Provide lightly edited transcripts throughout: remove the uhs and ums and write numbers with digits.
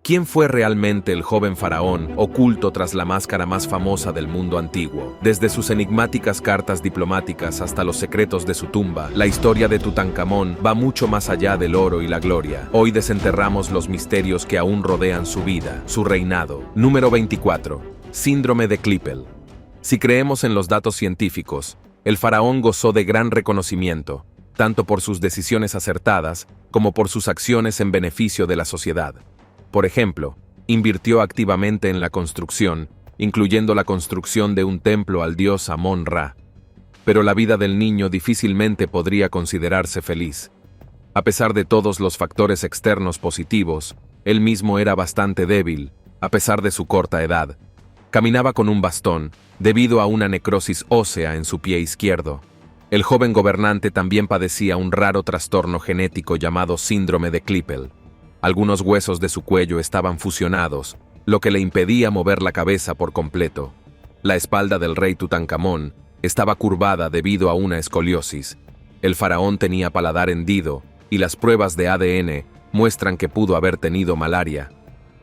¿Quién fue realmente el joven faraón oculto tras la máscara más famosa del mundo antiguo? Desde sus enigmáticas cartas diplomáticas hasta los secretos de su tumba, la historia de Tutankamón va mucho más allá del oro y la gloria. Hoy desenterramos los misterios que aún rodean su vida, su reinado. Número 24. Síndrome de Klippel. Si creemos en los datos científicos, el faraón gozó de gran reconocimiento, tanto por sus decisiones acertadas como por sus acciones en beneficio de la sociedad. Por ejemplo, invirtió activamente en la construcción, incluyendo la construcción de un templo al dios Amón-Ra. Pero la vida del niño difícilmente podría considerarse feliz. A pesar de todos los factores externos positivos, él mismo era bastante débil, a pesar de su corta edad. Caminaba con un bastón, debido a una necrosis ósea en su pie izquierdo. El joven gobernante también padecía un raro trastorno genético llamado síndrome de Klippel. Algunos huesos de su cuello estaban fusionados, lo que le impedía mover la cabeza por completo. La espalda del rey Tutankamón estaba curvada debido a una escoliosis. El faraón tenía paladar hendido, y las pruebas de ADN muestran que pudo haber tenido malaria.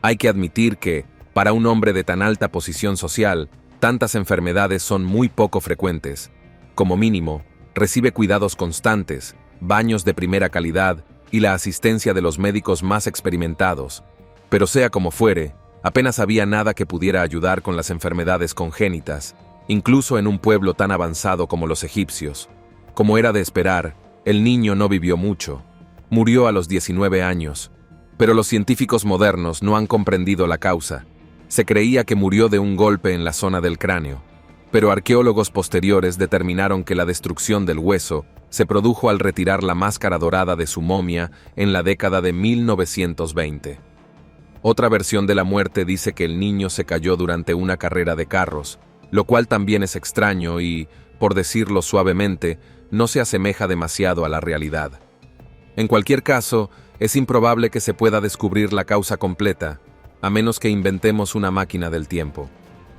Hay que admitir que, para un hombre de tan alta posición social, tantas enfermedades son muy poco frecuentes. Como mínimo, recibe cuidados constantes, baños de primera calidad, y la asistencia de los médicos más experimentados. Pero sea como fuere, apenas había nada que pudiera ayudar con las enfermedades congénitas, incluso en un pueblo tan avanzado como los egipcios. Como era de esperar, el niño no vivió mucho. Murió a los 19 años. Pero los científicos modernos no han comprendido la causa. Se creía que murió de un golpe en la zona del cráneo. Pero arqueólogos posteriores determinaron que la destrucción del hueso se produjo al retirar la máscara dorada de su momia en la década de 1920. Otra versión de la muerte dice que el niño se cayó durante una carrera de carros, lo cual también es extraño y, por decirlo suavemente, no se asemeja demasiado a la realidad. En cualquier caso, es improbable que se pueda descubrir la causa completa, a menos que inventemos una máquina del tiempo.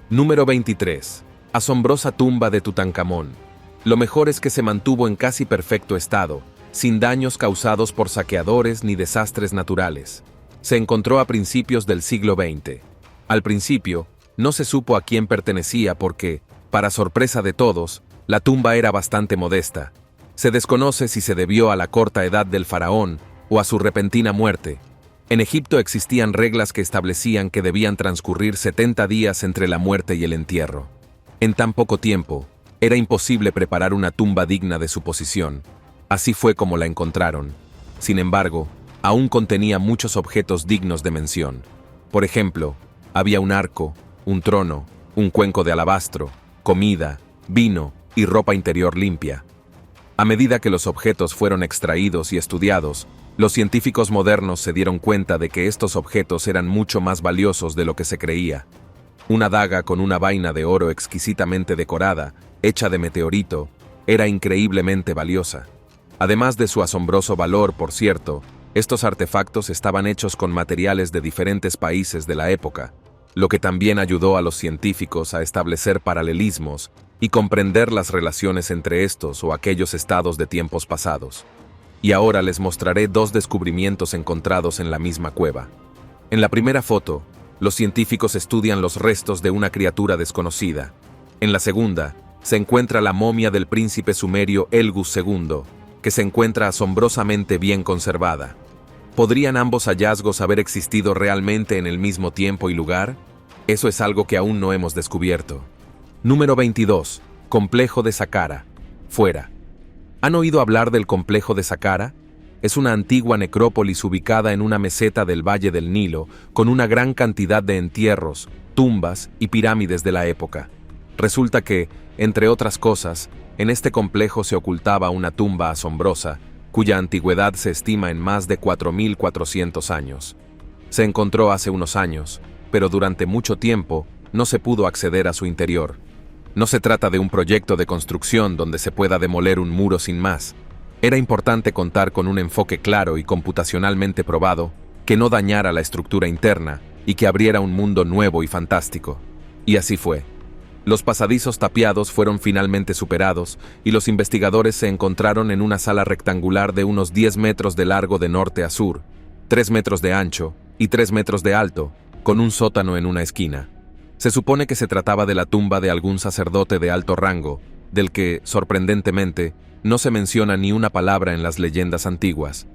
Número 23. Asombrosa tumba de Tutankamón. Lo mejor es que se mantuvo en casi perfecto estado, sin daños causados por saqueadores ni desastres naturales. Se encontró a principios del siglo XX. Al principio, no se supo a quién pertenecía porque, para sorpresa de todos, la tumba era bastante modesta. Se desconoce si se debió a la corta edad del faraón o a su repentina muerte. En Egipto existían reglas que establecían que debían transcurrir 70 días entre la muerte y el entierro. En tan poco tiempo, era imposible preparar una tumba digna de su posición. Así fue como la encontraron. Sin embargo, aún contenía muchos objetos dignos de mención. Por ejemplo, había un arco, un trono, un cuenco de alabastro, comida, vino y ropa interior limpia. A medida que los objetos fueron extraídos y estudiados, los científicos modernos se dieron cuenta de que estos objetos eran mucho más valiosos de lo que se creía. Una daga con una vaina de oro exquisitamente decorada, hecha de meteorito, era increíblemente valiosa. Además de su asombroso valor, por cierto, estos artefactos estaban hechos con materiales de diferentes países de la época, lo que también ayudó a los científicos a establecer paralelismos y comprender las relaciones entre estos o aquellos estados de tiempos pasados. Y ahora les mostraré dos descubrimientos encontrados en la misma cueva. En la primera foto, los científicos estudian los restos de una criatura desconocida. En la segunda, se encuentra la momia del príncipe sumerio Elgus II, que se encuentra asombrosamente bien conservada. ¿Podrían ambos hallazgos haber existido realmente en el mismo tiempo y lugar? Eso es algo que aún no hemos descubierto. Número 22. Complejo de Saqqara. Fuera. ¿Han oído hablar del complejo de Saqqara? Es una antigua necrópolis ubicada en una meseta del Valle del Nilo, con una gran cantidad de entierros, tumbas y pirámides de la época. Resulta que, entre otras cosas, en este complejo se ocultaba una tumba asombrosa, cuya antigüedad se estima en más de 4.400 años. Se encontró hace unos años, pero durante mucho tiempo no se pudo acceder a su interior. No se trata de un proyecto de construcción donde se pueda demoler un muro sin más. Era importante contar con un enfoque claro y computacionalmente probado que no dañara la estructura interna y que abriera un mundo nuevo y fantástico. Y así fue. Los pasadizos tapiados fueron finalmente superados y los investigadores se encontraron en una sala rectangular de unos 10 metros de largo de norte a sur, 3 metros de ancho y 3 metros de alto, con un sótano en una esquina. Se supone que se trataba de la tumba de algún sacerdote de alto rango, del que, sorprendentemente, no se menciona ni una palabra en las leyendas antiguas.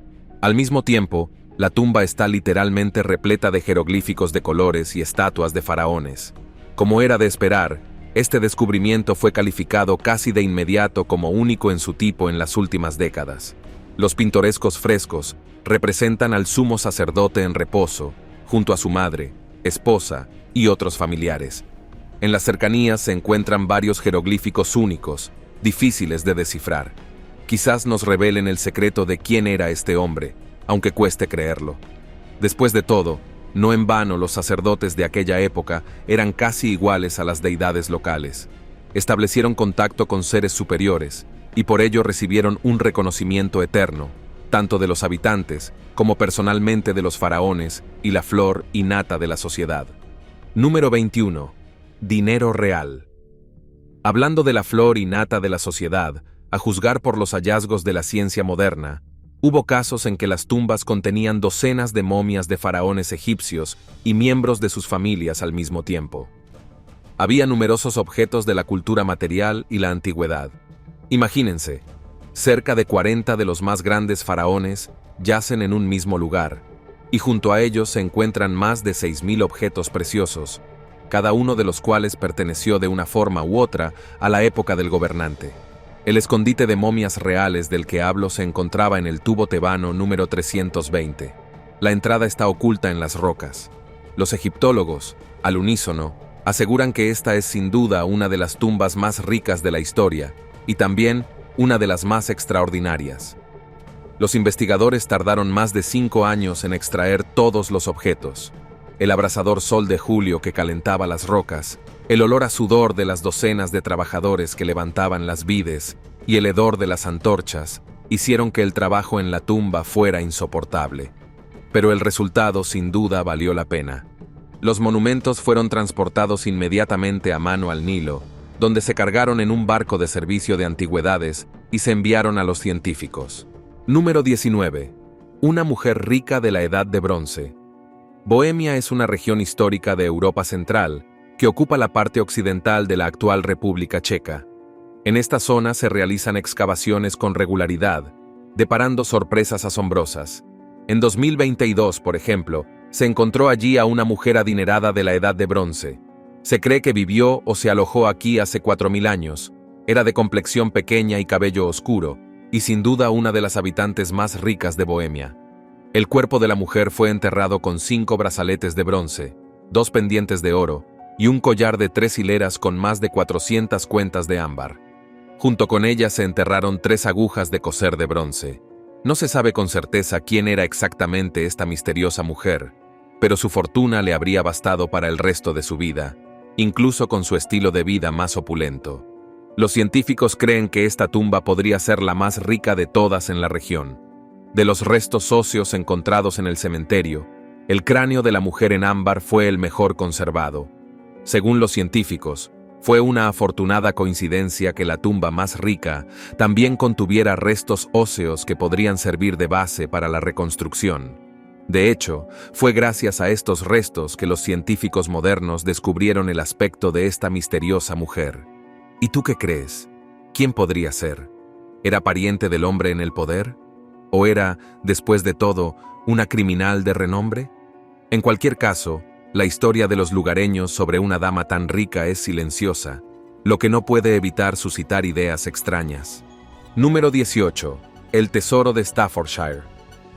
Al mismo tiempo, la tumba está literalmente repleta de jeroglíficos de colores y estatuas de faraones. Como era de esperar, este descubrimiento fue calificado casi de inmediato como único en su tipo en las últimas décadas. Los pintorescos frescos representan al sumo sacerdote en reposo, junto a su madre, esposa y otros familiares. En las cercanías se encuentran varios jeroglíficos únicos, difíciles de descifrar. Quizás nos revelen el secreto de quién era este hombre, aunque cueste creerlo. Después de todo, no en vano los sacerdotes de aquella época eran casi iguales a las deidades locales. Establecieron contacto con seres superiores, y por ello recibieron un reconocimiento eterno, tanto de los habitantes como personalmente de los faraones y la flor y nata de la sociedad. Número 21. Dinero real. Hablando de la flor y nata de la sociedad, a juzgar por los hallazgos de la ciencia moderna, hubo casos en que las tumbas contenían docenas de momias de faraones egipcios y miembros de sus familias al mismo tiempo. Había numerosos objetos de la cultura material y la antigüedad. Imagínense, cerca de 40 de los más grandes faraones yacen en un mismo lugar, y junto a ellos se encuentran más de 6.000 objetos preciosos, cada uno de los cuales perteneció de una forma u otra a la época del gobernante. El escondite de momias reales del que hablo se encontraba en el tubo tebano número 320. La entrada está oculta en las rocas. Los egiptólogos, al unísono, aseguran que esta es sin duda una de las tumbas más ricas de la historia y también una de las más extraordinarias. Los investigadores tardaron más de 5 años en extraer todos los objetos. El abrasador sol de julio que calentaba las rocas, el olor a sudor de las docenas de trabajadores que levantaban las vides y el hedor de las antorchas hicieron que el trabajo en la tumba fuera insoportable. Pero el resultado sin duda valió la pena. Los monumentos fueron transportados inmediatamente a mano al Nilo, donde se cargaron en un barco de servicio de antigüedades y se enviaron a los científicos. Número 19. Una mujer rica de la Edad de Bronce. Bohemia es una región histórica de Europa Central que ocupa la parte occidental de la actual República Checa. En esta zona se realizan excavaciones con regularidad, deparando sorpresas asombrosas. En 2022, por ejemplo, se encontró allí a una mujer adinerada de la Edad de Bronce. Se cree que vivió o se alojó aquí hace 4.000 años. Era de complexión pequeña y cabello oscuro, y sin duda una de las habitantes más ricas de Bohemia. El cuerpo de la mujer fue enterrado con 5 brazaletes de bronce, 2 pendientes de oro y un collar de 3 hileras con más de 400 cuentas de ámbar. Junto con ella se enterraron 3 agujas de coser de bronce. No se sabe con certeza quién era exactamente esta misteriosa mujer, pero su fortuna le habría bastado para el resto de su vida, incluso con su estilo de vida más opulento. Los científicos creen que esta tumba podría ser la más rica de todas en la región. De los restos óseos encontrados en el cementerio, el cráneo de la mujer en ámbar fue el mejor conservado. Según los científicos, fue una afortunada coincidencia que la tumba más rica también contuviera restos óseos que podrían servir de base para la reconstrucción. De hecho, fue gracias a estos restos que los científicos modernos descubrieron el aspecto de esta misteriosa mujer. ¿Y tú qué crees? ¿Quién podría ser? ¿Era pariente del hombre en el poder? ¿O era, después de todo, una criminal de renombre? En cualquier caso, la historia de los lugareños sobre una dama tan rica es silenciosa, lo que no puede evitar suscitar ideas extrañas. Número 18. El tesoro de Staffordshire.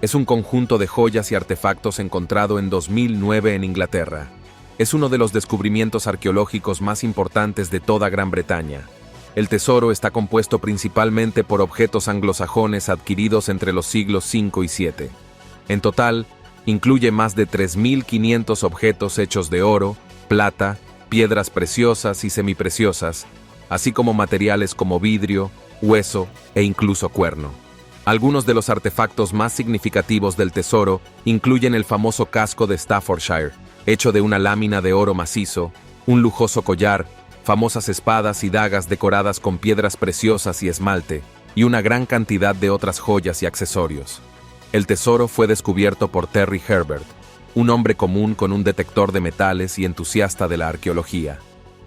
Es un conjunto de joyas y artefactos encontrado en 2009 en Inglaterra. Es uno de los descubrimientos arqueológicos más importantes de toda Gran Bretaña. El tesoro está compuesto principalmente por objetos anglosajones adquiridos entre los siglos V y VII. En total, incluye más de 3.500 objetos hechos de oro, plata, piedras preciosas y semipreciosas, así como materiales como vidrio, hueso e incluso cuerno. Algunos de los artefactos más significativos del tesoro incluyen el famoso casco de Staffordshire, hecho de una lámina de oro macizo, un lujoso collar, famosas espadas y dagas decoradas con piedras preciosas y esmalte, y una gran cantidad de otras joyas y accesorios. El tesoro fue descubierto por Terry Herbert, un hombre común con un detector de metales y entusiasta de la arqueología.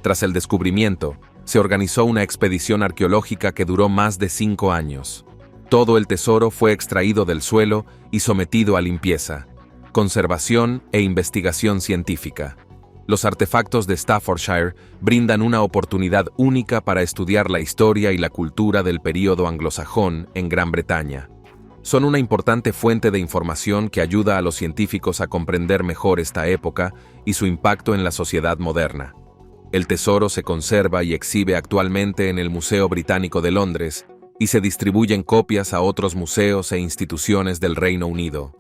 Tras el descubrimiento, se organizó una expedición arqueológica que duró más de 5 años. Todo el tesoro fue extraído del suelo y sometido a limpieza, conservación e investigación científica. Los artefactos de Staffordshire brindan una oportunidad única para estudiar la historia y la cultura del período anglosajón en Gran Bretaña. Son una importante fuente de información que ayuda a los científicos a comprender mejor esta época y su impacto en la sociedad moderna. El tesoro se conserva y exhibe actualmente en el Museo Británico de Londres y se distribuyen copias a otros museos e instituciones del Reino Unido.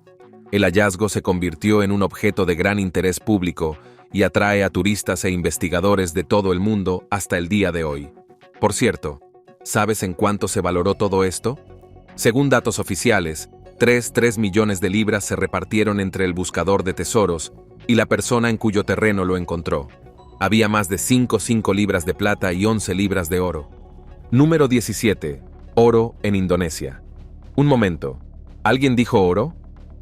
El hallazgo se convirtió en un objeto de gran interés público y atrae a turistas e investigadores de todo el mundo hasta el día de hoy. Por cierto, ¿sabes en cuánto se valoró todo esto? Según datos oficiales, 3 millones de libras se repartieron entre el buscador de tesoros y la persona en cuyo terreno lo encontró. Había más de 5 libras de plata y 11 libras de oro. Número 17. Oro en Indonesia. Un momento. ¿Alguien dijo oro?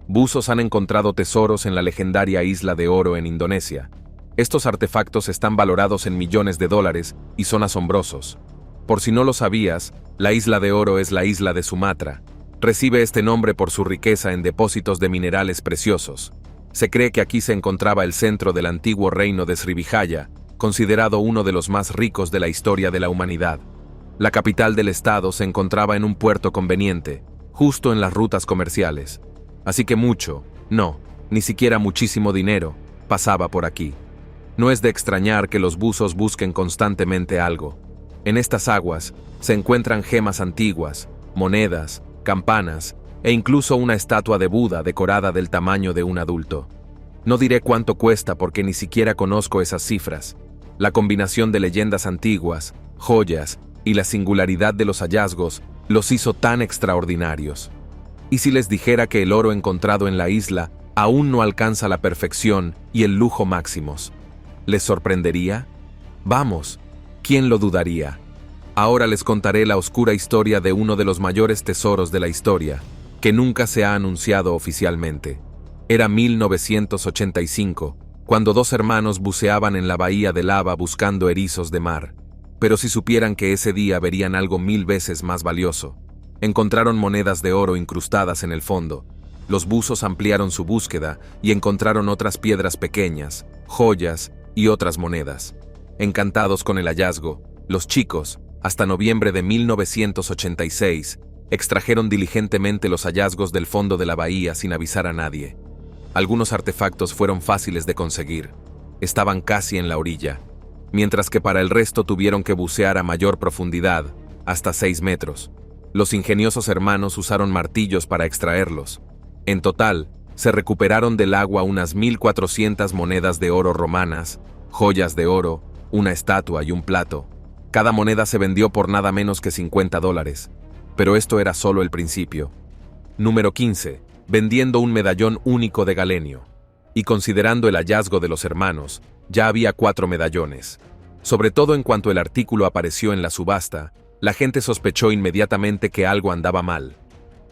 Buzos han encontrado tesoros en la legendaria isla de Oro en Indonesia. Estos artefactos están valorados en millones de dólares y son asombrosos. Por si no lo sabías, la isla de Oro es la isla de Sumatra. Recibe este nombre por su riqueza en depósitos de minerales preciosos. Se cree que aquí se encontraba el centro del antiguo reino de Srivijaya, considerado uno de los más ricos de la historia de la humanidad. La capital del estado se encontraba en un puerto conveniente, justo en las rutas comerciales. Así que ni siquiera muchísimo dinero, pasaba por aquí. No es de extrañar que los buzos busquen constantemente algo. En estas aguas se encuentran gemas antiguas, monedas, campanas e incluso una estatua de Buda decorada del tamaño de un adulto. No diré cuánto cuesta porque ni siquiera conozco esas cifras. La combinación de leyendas antiguas, joyas y la singularidad de los hallazgos los hizo tan extraordinarios. ¿Y si les dijera que el oro encontrado en la isla aún no alcanza la perfección y el lujo máximos? ¿Les sorprendería? Vamos, ¿quién lo dudaría? Ahora les contaré la oscura historia de uno de los mayores tesoros de la historia, que nunca se ha anunciado oficialmente. Era 1985, cuando 2 hermanos buceaban en la bahía de Lava buscando erizos de mar. Pero si supieran que ese día verían algo 1000 veces más valioso. Encontraron monedas de oro incrustadas en el fondo. Los buzos ampliaron su búsqueda y encontraron otras piedras pequeñas, joyas y otras monedas. Encantados con el hallazgo, los chicos, hasta noviembre de 1986, extrajeron diligentemente los hallazgos del fondo de la bahía sin avisar a nadie. Algunos artefactos fueron fáciles de conseguir. Estaban casi en la orilla, mientras que para el resto tuvieron que bucear a mayor profundidad, hasta 6 metros. Los ingeniosos hermanos usaron martillos para extraerlos. En total, se recuperaron del agua unas 1.400 monedas de oro romanas, joyas de oro, una estatua y un plato. Cada moneda se vendió por nada menos que $50. Pero esto era solo el principio. Número 15. Vendiendo un medallón único de galenio. Y considerando el hallazgo de los hermanos, ya había 4 medallones. Sobre todo en cuanto el artículo apareció en la subasta, la gente sospechó inmediatamente que algo andaba mal.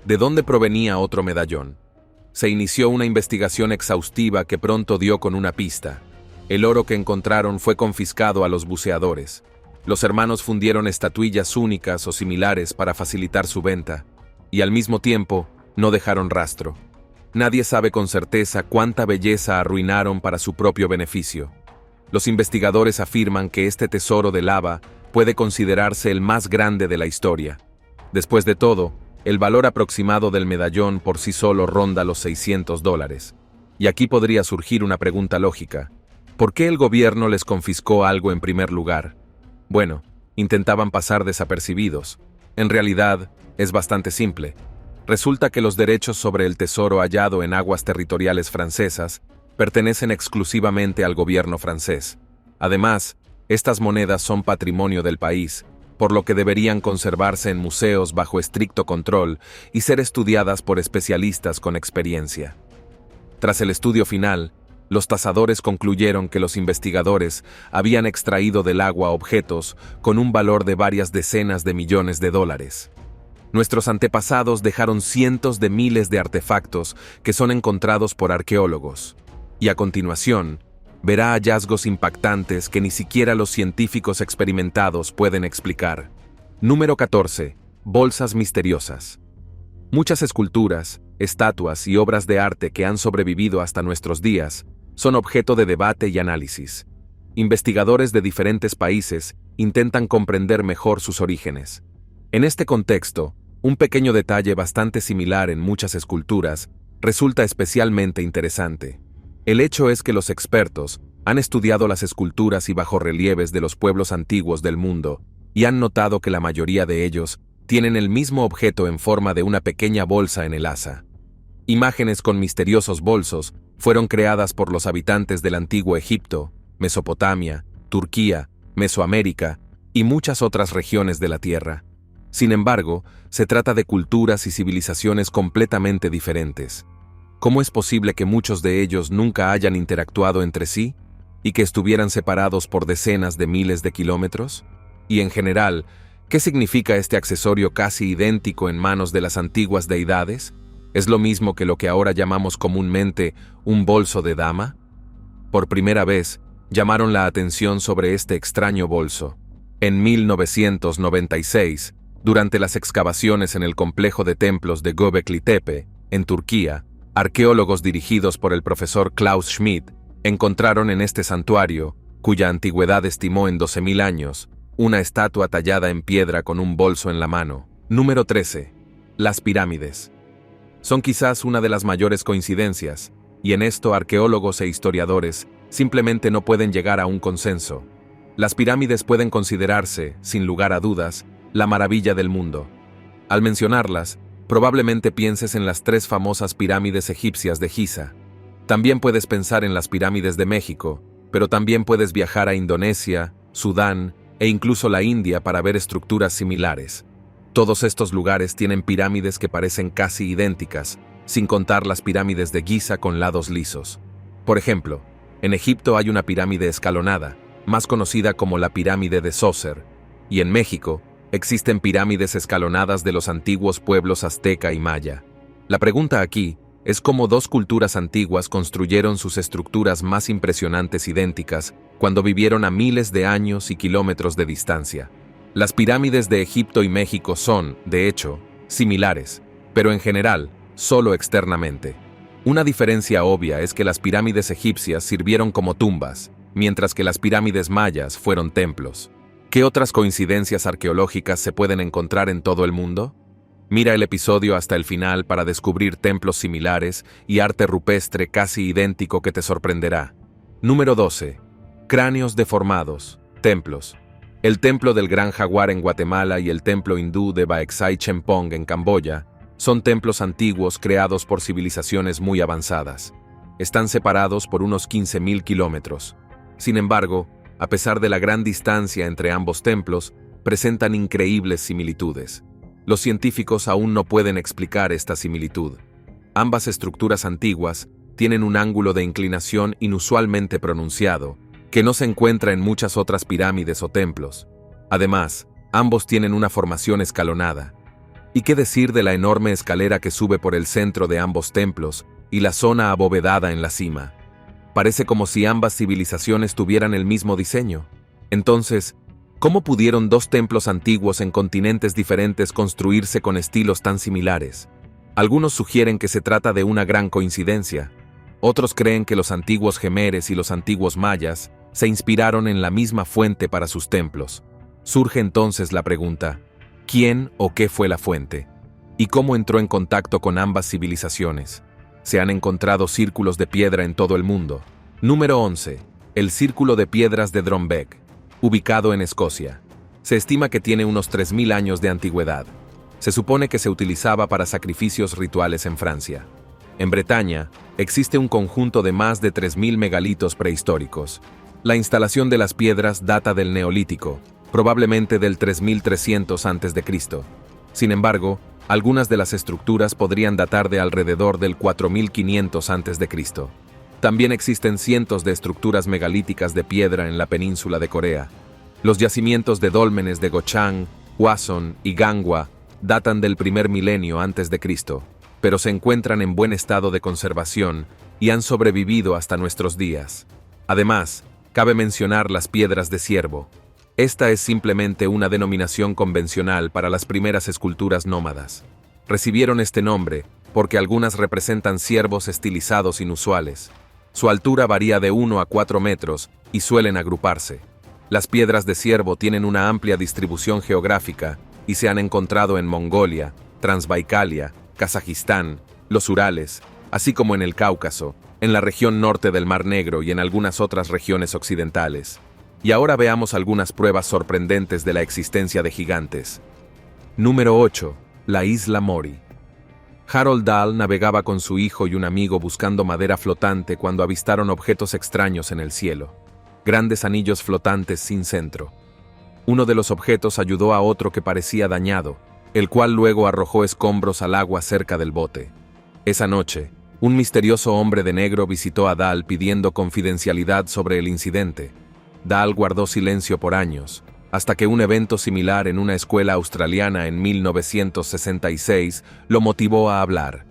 ¿De dónde provenía otro medallón? Se inició una investigación exhaustiva que pronto dio con una pista. El oro que encontraron fue confiscado a los buceadores. Los hermanos fundieron estatuillas únicas o similares para facilitar su venta, y al mismo tiempo no dejaron rastro. Nadie sabe con certeza cuánta belleza arruinaron para su propio beneficio. Los investigadores afirman que este tesoro de lava puede considerarse el más grande de la historia. Después de todo, el valor aproximado del medallón por sí solo ronda los $600. Y aquí podría surgir una pregunta lógica. ¿Por qué el gobierno les confiscó algo en primer lugar? Bueno, intentaban pasar desapercibidos. En realidad, es bastante simple. Resulta que los derechos sobre el tesoro hallado en aguas territoriales francesas pertenecen exclusivamente al gobierno francés. Además, estas monedas son patrimonio del país, por lo que deberían conservarse en museos bajo estricto control y ser estudiadas por especialistas con experiencia. Tras el estudio final, los tasadores concluyeron que los investigadores habían extraído del agua objetos con un valor de varias decenas de millones de dólares. Nuestros antepasados dejaron cientos de miles de artefactos que son encontrados por arqueólogos. Y a continuación, verá hallazgos impactantes que ni siquiera los científicos experimentados pueden explicar. Número 14. Bolsas misteriosas. Muchas esculturas, estatuas y obras de arte que han sobrevivido hasta nuestros días son objeto de debate y análisis. Investigadores de diferentes países intentan comprender mejor sus orígenes. En este contexto, un pequeño detalle bastante similar en muchas esculturas resulta especialmente interesante. El hecho es que los expertos han estudiado las esculturas y bajorrelieves de los pueblos antiguos del mundo y han notado que la mayoría de ellos tienen el mismo objeto en forma de una pequeña bolsa en el asa. Imágenes con misteriosos bolsos fueron creadas por los habitantes del antiguo Egipto, Mesopotamia, Turquía, Mesoamérica y muchas otras regiones de la Tierra. Sin embargo, se trata de culturas y civilizaciones completamente diferentes. ¿Cómo es posible que muchos de ellos nunca hayan interactuado entre sí y que estuvieran separados por decenas de miles de kilómetros? Y en general, ¿qué significa este accesorio casi idéntico en manos de las antiguas deidades? ¿Es lo mismo que lo que ahora llamamos comúnmente un bolso de dama? Por primera vez, llamaron la atención sobre este extraño bolso. En 1996, durante las excavaciones en el complejo de templos de Göbekli Tepe, en Turquía, arqueólogos dirigidos por el profesor Klaus Schmidt encontraron en este santuario, cuya antigüedad estimó en 12.000 años, una estatua tallada en piedra con un bolso en la mano. Número 13. Las pirámides. Son quizás una de las mayores coincidencias, y en esto arqueólogos e historiadores simplemente no pueden llegar a un consenso. Las pirámides pueden considerarse, sin lugar a dudas, la maravilla del mundo. Al mencionarlas, probablemente pienses en las 3 famosas pirámides egipcias de Giza. También puedes pensar en las pirámides de México, pero también puedes viajar a Indonesia, Sudán e incluso la India para ver estructuras similares. Todos estos lugares tienen pirámides que parecen casi idénticas, sin contar las pirámides de Giza con lados lisos. Por ejemplo, en Egipto hay una pirámide escalonada, más conocida como la pirámide de Zoser, y en México existen pirámides escalonadas de los antiguos pueblos azteca y maya. La pregunta aquí es cómo 2 culturas antiguas construyeron sus estructuras más impresionantes idénticas cuando vivieron a miles de años y kilómetros de distancia. Las pirámides de Egipto y México son, de hecho, similares, pero en general, solo externamente. Una diferencia obvia es que las pirámides egipcias sirvieron como tumbas, mientras que las pirámides mayas fueron templos. ¿Qué otras coincidencias arqueológicas se pueden encontrar en todo el mundo? Mira el episodio hasta el final para descubrir templos similares y arte rupestre casi idéntico que te sorprenderá. Número 12. Cráneos deformados. Templos. El templo del Gran Jaguar en Guatemala y el templo hindú de Baekzai Chempong en Camboya son templos antiguos creados por civilizaciones muy avanzadas. Están separados por unos 15.000 kilómetros. Sin embargo, a pesar de la gran distancia entre ambos templos, presentan increíbles similitudes. Los científicos aún no pueden explicar esta similitud. Ambas estructuras antiguas tienen un ángulo de inclinación inusualmente pronunciado, que no se encuentra en muchas otras pirámides o templos. Además, ambos tienen una formación escalonada. ¿Y qué decir de la enorme escalera que sube por el centro de ambos templos y la zona abovedada en la cima? Parece como si ambas civilizaciones tuvieran el mismo diseño. Entonces, ¿cómo pudieron 2 templos antiguos en continentes diferentes construirse con estilos tan similares? Algunos sugieren que se trata de una gran coincidencia. Otros creen que los antiguos jemeres y los antiguos mayas se inspiraron en la misma fuente para sus templos. Surge entonces la pregunta: ¿quién o qué fue la fuente? ¿Y cómo entró en contacto con ambas civilizaciones? Se han encontrado círculos de piedra en todo el mundo. Número 11. El Círculo de Piedras de Drumbeck, ubicado en Escocia. Se estima que tiene unos 3.000 años de antigüedad. Se supone que se utilizaba para sacrificios rituales en Francia. En Bretaña, existe un conjunto de más de 3.000 megalitos prehistóricos. La instalación de las piedras data del Neolítico, probablemente del 3300 a.C. Sin embargo, algunas de las estructuras podrían datar de alrededor del 4500 a.C. También existen cientos de estructuras megalíticas de piedra en la península de Corea. Los yacimientos de dólmenes de Gochang, Hwason y Gangwon datan del primer milenio antes de Cristo, pero se encuentran en buen estado de conservación y han sobrevivido hasta nuestros días. Además, cabe mencionar las piedras de ciervo. Esta es simplemente una denominación convencional para las primeras esculturas nómadas. Recibieron este nombre porque algunas representan ciervos estilizados inusuales. Su altura varía de 1 a 4 metros y suelen agruparse. Las piedras de ciervo tienen una amplia distribución geográfica y se han encontrado en Mongolia, Transbaikalia, Kazajistán, los Urales, así como en el Cáucaso, en la región norte del Mar Negro y en algunas otras regiones occidentales. Y ahora veamos algunas pruebas sorprendentes de la existencia de gigantes. Número 8. La isla Mori. Harold Dahl navegaba con su hijo y un amigo buscando madera flotante cuando avistaron objetos extraños en el cielo. Grandes anillos flotantes sin centro. Uno de los objetos ayudó a otro que parecía dañado, el cual luego arrojó escombros al agua cerca del bote. Esa noche, un misterioso hombre de negro visitó a Dahl pidiendo confidencialidad sobre el incidente. Dahl guardó silencio por años, hasta que un evento similar en una escuela australiana en 1966 lo motivó a hablar.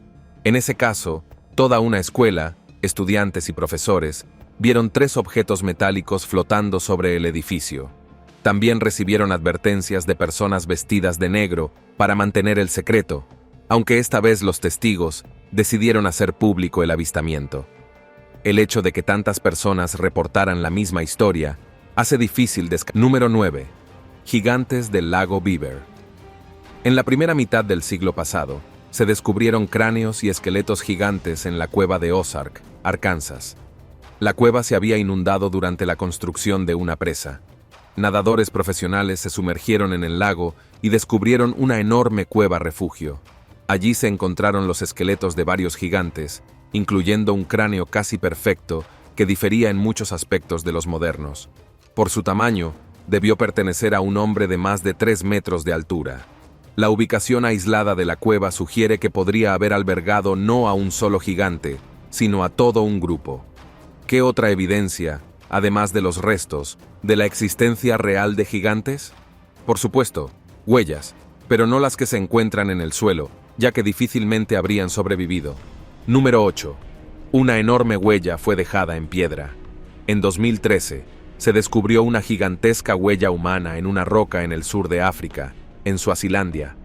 En ese caso, toda una escuela, estudiantes y profesores, vieron 3 objetos metálicos flotando sobre el edificio. También recibieron advertencias de personas vestidas de negro para mantener el secreto, aunque esta vez los testigos decidieron hacer público el avistamiento. El hecho de que tantas personas reportaran la misma historia hace difícil Número 9. Gigantes del lago Beaver. En la primera mitad del siglo pasado, se descubrieron cráneos y esqueletos gigantes en la cueva de Ozark, Arkansas. La cueva se había inundado durante la construcción de una presa. Nadadores profesionales se sumergieron en el lago y descubrieron una enorme cueva refugio. Allí se encontraron los esqueletos de varios gigantes, incluyendo un cráneo casi perfecto que difería en muchos aspectos de los modernos. Por su tamaño, debió pertenecer a un hombre de más de 3 metros de altura. La ubicación aislada de la cueva sugiere que podría haber albergado no a un solo gigante, sino a todo un grupo. ¿Qué otra evidencia, además de los restos, de la existencia real de gigantes? Por supuesto, huellas, pero no las que se encuentran en el suelo, ya que difícilmente habrían sobrevivido. Número 8. Una enorme huella fue dejada en piedra. En 2013, se descubrió una gigantesca huella humana en una roca en el sur de África, en Suazilandia.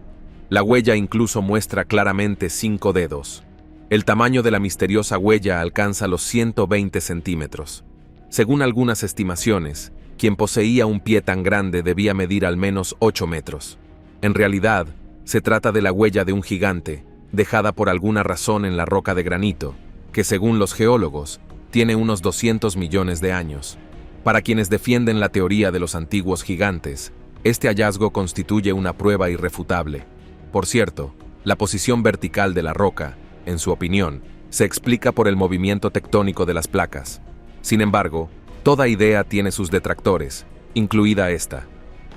La huella incluso muestra claramente 5 dedos. El tamaño de la misteriosa huella alcanza los 120 centímetros. Según algunas estimaciones, quien poseía un pie tan grande debía medir al menos 8 metros. En realidad, se trata de la huella de un gigante, dejada por alguna razón en la roca de granito, que según los geólogos, tiene unos 200 millones de años. Para quienes defienden la teoría de los antiguos gigantes, este hallazgo constituye una prueba irrefutable. Por cierto, la posición vertical de la roca, en su opinión, se explica por el movimiento tectónico de las placas. Sin embargo, toda idea tiene sus detractores, incluida esta.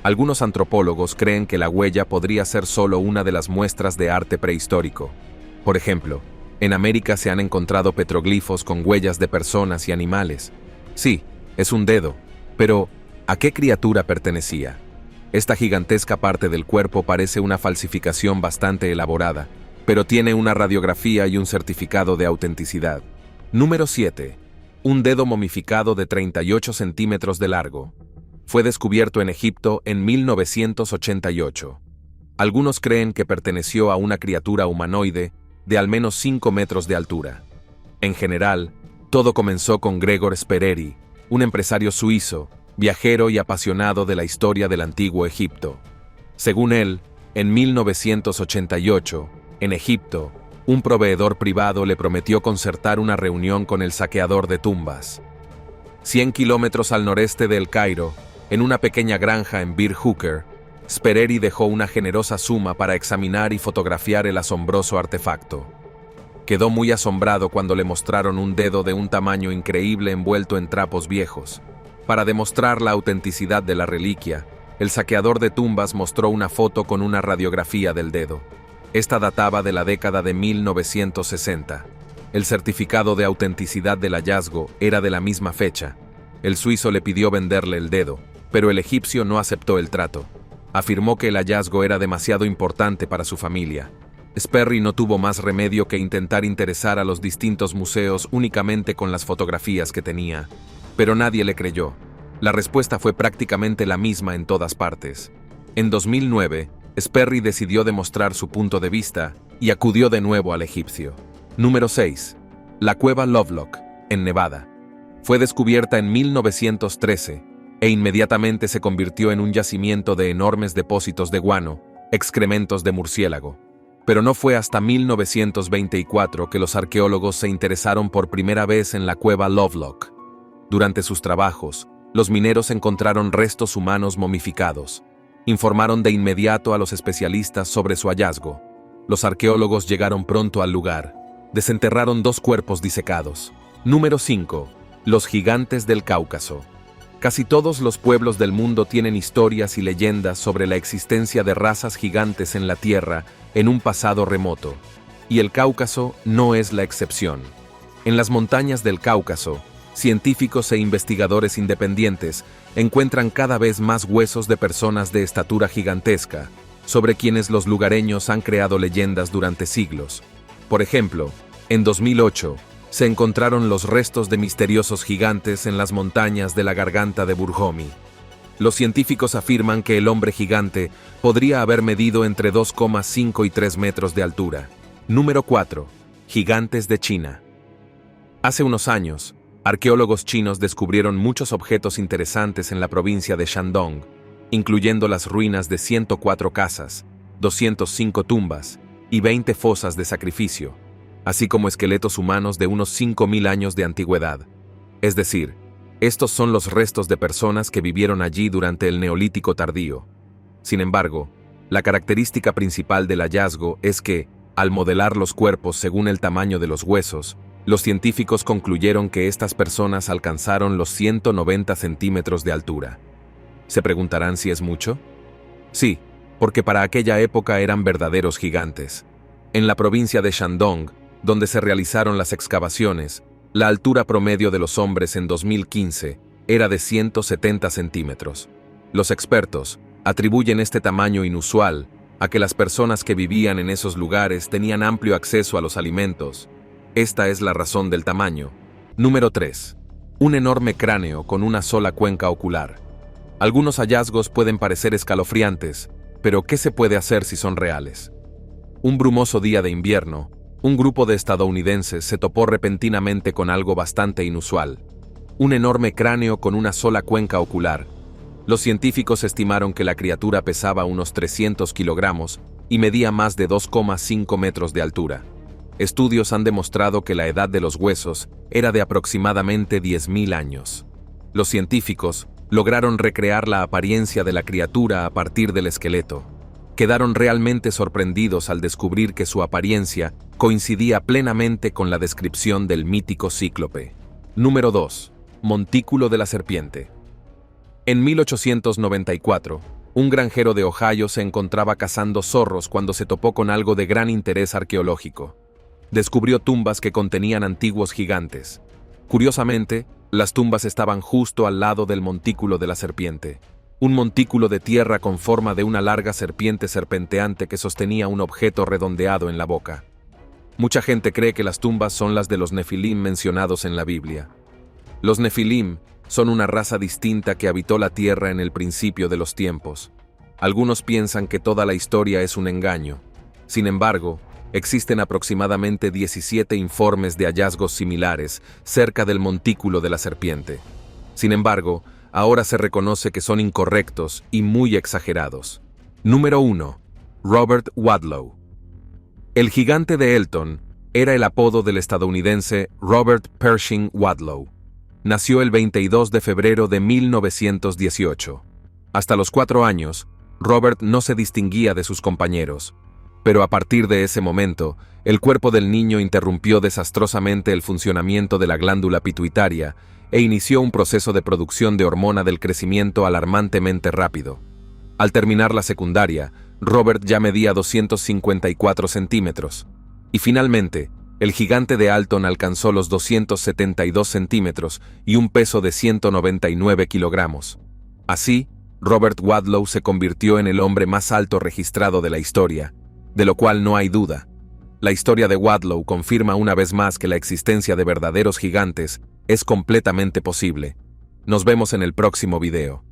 Algunos antropólogos creen que la huella podría ser solo una de las muestras de arte prehistórico. Por ejemplo, en América se han encontrado petroglifos con huellas de personas y animales. Sí, es un dedo, pero ¿a qué criatura pertenecía? Esta gigantesca parte del cuerpo parece una falsificación bastante elaborada, pero tiene una radiografía y un certificado de autenticidad. Número 7. Un dedo momificado de 38 centímetros de largo. Fue descubierto en Egipto en 1988. Algunos creen que perteneció a una criatura humanoide de al menos 5 metros de altura. En general, todo comenzó con Gregor Spereri, un empresario suizo, viajero y apasionado de la historia del antiguo Egipto. Según él, en 1988, en Egipto, un proveedor privado le prometió concertar una reunión con el saqueador de tumbas. 100 kilómetros al noreste de El Cairo, en una pequeña granja en Bir Hooker, Spereri dejó una generosa suma para examinar y fotografiar el asombroso artefacto. Quedó muy asombrado cuando le mostraron un dedo de un tamaño increíble envuelto en trapos viejos. Para demostrar la autenticidad de la reliquia, el saqueador de tumbas mostró una foto con una radiografía del dedo. Esta databa de la década de 1960. El certificado de autenticidad del hallazgo era de la misma fecha. El suizo le pidió venderle el dedo, pero el egipcio no aceptó el trato. Afirmó que el hallazgo era demasiado importante para su familia. Sperry no tuvo más remedio que intentar interesar a los distintos museos únicamente con las fotografías que tenía, pero nadie le creyó. La respuesta fue prácticamente la misma en todas partes. En 2009, Sperry decidió demostrar su punto de vista y acudió de nuevo al egipcio. Número 6. La cueva Lovelock, en Nevada. Fue descubierta en 1913 e inmediatamente se convirtió en un yacimiento de enormes depósitos de guano, excrementos de murciélago. Pero no fue hasta 1924 que los arqueólogos se interesaron por primera vez en la cueva Lovelock. Durante sus trabajos, los mineros encontraron restos humanos momificados. Informaron de inmediato a los especialistas sobre su hallazgo. Los arqueólogos llegaron pronto al lugar. Desenterraron 2 cuerpos disecados. Número 5. Los gigantes del Cáucaso. Casi todos los pueblos del mundo tienen historias y leyendas sobre la existencia de razas gigantes en la Tierra en un pasado remoto. Y el Cáucaso no es la excepción. En las montañas del Cáucaso, científicos e investigadores independientes encuentran cada vez más huesos de personas de estatura gigantesca, sobre quienes los lugareños han creado leyendas durante siglos. Por ejemplo, en 2008, se encontraron los restos de misteriosos gigantes en las montañas de la garganta de Burjomi. Los científicos afirman que el hombre gigante podría haber medido entre 2,5 y 3 metros de altura. Número 4. Gigantes de China. Hace unos años, arqueólogos chinos descubrieron muchos objetos interesantes en la provincia de Shandong, incluyendo las ruinas de 104 casas, 205 tumbas y 20 fosas de sacrificio, así como esqueletos humanos de unos 5.000 años de antigüedad. Es decir, estos son los restos de personas que vivieron allí durante el Neolítico tardío. Sin embargo, la característica principal del hallazgo es que, al modelar los cuerpos según el tamaño de los huesos, los científicos concluyeron que estas personas alcanzaron los 190 centímetros de altura. ¿Se preguntarán si es mucho? Sí, porque para aquella época eran verdaderos gigantes. En la provincia de Shandong, donde se realizaron las excavaciones, la altura promedio de los hombres en 2015 era de 170 centímetros. Los expertos atribuyen este tamaño inusual a que las personas que vivían en esos lugares tenían amplio acceso a los alimentos. Esta es la razón del tamaño. Número 3. Un enorme cráneo con una sola cuenca ocular. Algunos hallazgos pueden parecer escalofriantes, pero ¿qué se puede hacer si son reales? Un brumoso día de invierno, un grupo de estadounidenses se topó repentinamente con algo bastante inusual. Un enorme cráneo con una sola cuenca ocular. Los científicos estimaron que la criatura pesaba unos 300 kilogramos y medía más de 2,5 metros de altura. Estudios han demostrado que la edad de los huesos era de aproximadamente 10.000 años. Los científicos lograron recrear la apariencia de la criatura a partir del esqueleto. Quedaron realmente sorprendidos al descubrir que su apariencia coincidía plenamente con la descripción del mítico cíclope. Número 2. Montículo de la serpiente. En 1894, un granjero de Ohio se encontraba cazando zorros cuando se topó con algo de gran interés arqueológico. Descubrió tumbas que contenían antiguos gigantes. Curiosamente, las tumbas estaban justo al lado del montículo de la serpiente. Un montículo de tierra con forma de una larga serpiente serpenteante que sostenía un objeto redondeado en la boca. Mucha gente cree que las tumbas son las de los Nefilim mencionados en la Biblia. Los Nefilim son una raza distinta que habitó la tierra en el principio de los tiempos. Algunos piensan que toda la historia es un engaño. Sin embargo, existen aproximadamente 17 informes de hallazgos similares cerca del montículo de la serpiente. Sin embargo, ahora se reconoce que son incorrectos y muy exagerados. Número 1. Robert Wadlow. El gigante de Elton era el apodo del estadounidense Robert Pershing Wadlow. Nació el 22 de febrero de 1918. Hasta los 4 años, Robert no se distinguía de sus compañeros. Pero a partir de ese momento, el cuerpo del niño interrumpió desastrosamente el funcionamiento de la glándula pituitaria e inició un proceso de producción de hormona del crecimiento alarmantemente rápido. Al terminar la secundaria, Robert ya medía 254 centímetros. Y finalmente, el gigante de Alton alcanzó los 272 centímetros y un peso de 199 kilogramos. Así, Robert Wadlow se convirtió en el hombre más alto registrado de la historia, de lo cual no hay duda. La historia de Wadlow confirma una vez más que la existencia de verdaderos gigantes es completamente posible. Nos vemos en el próximo video.